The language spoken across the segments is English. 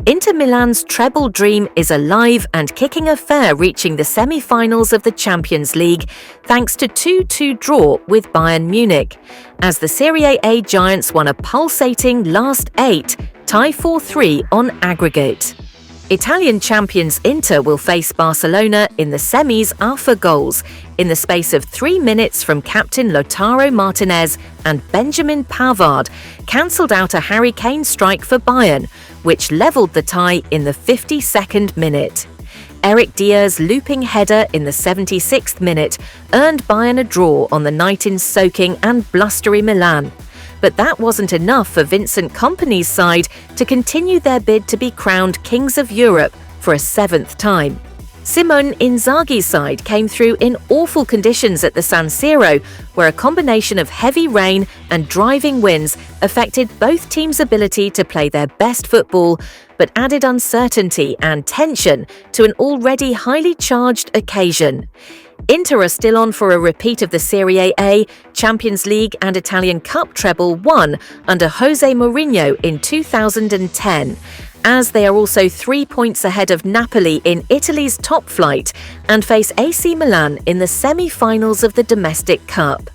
Inter Milan's treble dream is alive and kicking afer, reaching the semi-finals of the Champions League thanks to 2-2 draw with Bayern Munich, as the Serie A giants won a pulsating last 8, tie 4-3 on aggregate. Italian champions Inter will face Barcelona in the semis after goals in the space of 3 minutes from captain Lautaro Martinez and Benjamin Pavard cancelled out a Harry Kane strike for Bayern, which levelled the tie in the 52nd minute. Eric Dier's looping header in the 76th minute earned Bayern a draw on the night in soaking and blustery Milan. But that wasn't enough for Vincent Kompany's side to continue their bid to be crowned Kings of Europe for a 7th time. Simone Inzaghi's side came through in awful conditions at the San Siro, where a combination of heavy rain and driving winds affected both teams' ability to play their best football, but added uncertainty and tension to an already highly charged occasion. Inter are still on for a repeat of the Serie A, Champions League and Italian Cup treble won under Jose Mourinho in 2010, as they are also 3 points ahead of Napoli in Italy's top flight and face AC Milan in the semi-finals of the domestic cup.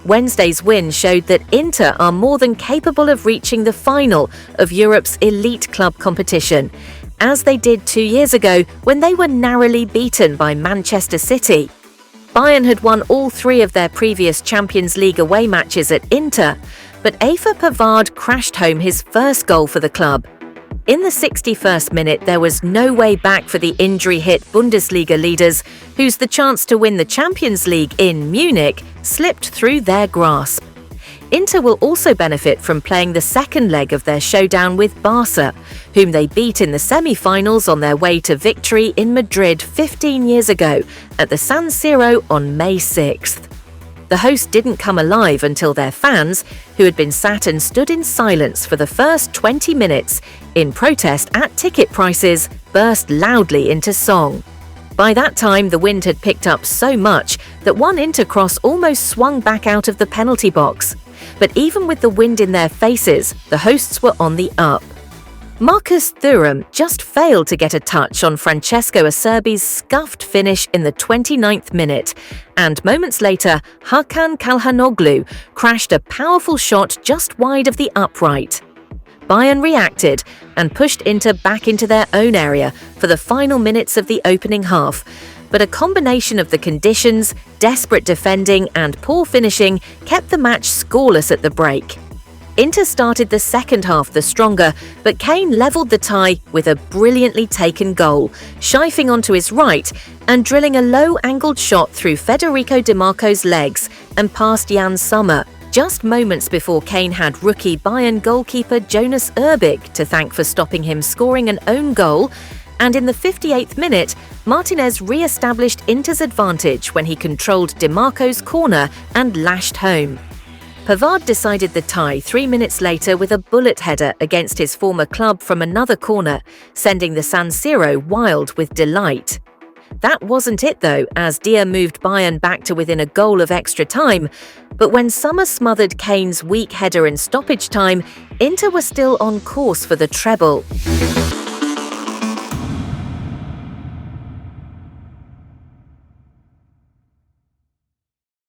Wednesday's win showed that Inter are more than capable of reaching the final of Europe's elite club competition, as they did 2 years ago when they were narrowly beaten by Manchester City. Bayern had won all 3 of their previous Champions League away matches at Inter, but afer Pavard crashed home his first goal for the club. In the 61st minute, there was no way back for the injury-hit Bundesliga leaders, whose the chance to win the Champions League in Munich slipped through their grasp. Inter will also benefit from playing the second leg of their showdown with Barca, whom they beat in the semi-finals on their way to victory in Madrid 15 years ago at the San Siro on May 6th. The host didn't come alive until their fans, who had been sat and stood in silence for the first 20 minutes in protest at ticket prices, burst loudly into song. By that time, the wind had picked up so much that one Inter cross almost swung back out of the penalty box. But even with the wind in their faces, the hosts were on the up. Marcus Thuram just failed to get a touch on Francesco Acerbi's scuffed finish in the 29th minute, and moments later, Hakan Calhanoglu crashed a powerful shot just wide of the upright. Bayern reacted and pushed Inter back into their own area for the final minutes of the opening half, but a combination of the conditions, desperate defending and poor finishing kept the match scoreless at the break. Inter started the second half the stronger, but Kane levelled the tie with a brilliantly taken goal, shifting onto his right and drilling a low-angled shot through Federico Di Marco's legs and past Jan Sommer, just moments before Kane had rookie Bayern goalkeeper Jonas Erbig to thank for stopping him scoring an own goal, and in the 58th minute, Martinez re-established Inter's advantage when he controlled Di Marco's corner and lashed home. Pavard decided the tie 3 minutes later with a bullet header against his former club from another corner, sending the San Siro wild with delight. That wasn't it though, as Dier moved Bayern back to within a goal of extra time, but when Sommer smothered Kane's weak header in stoppage time, Inter were still on course for the treble.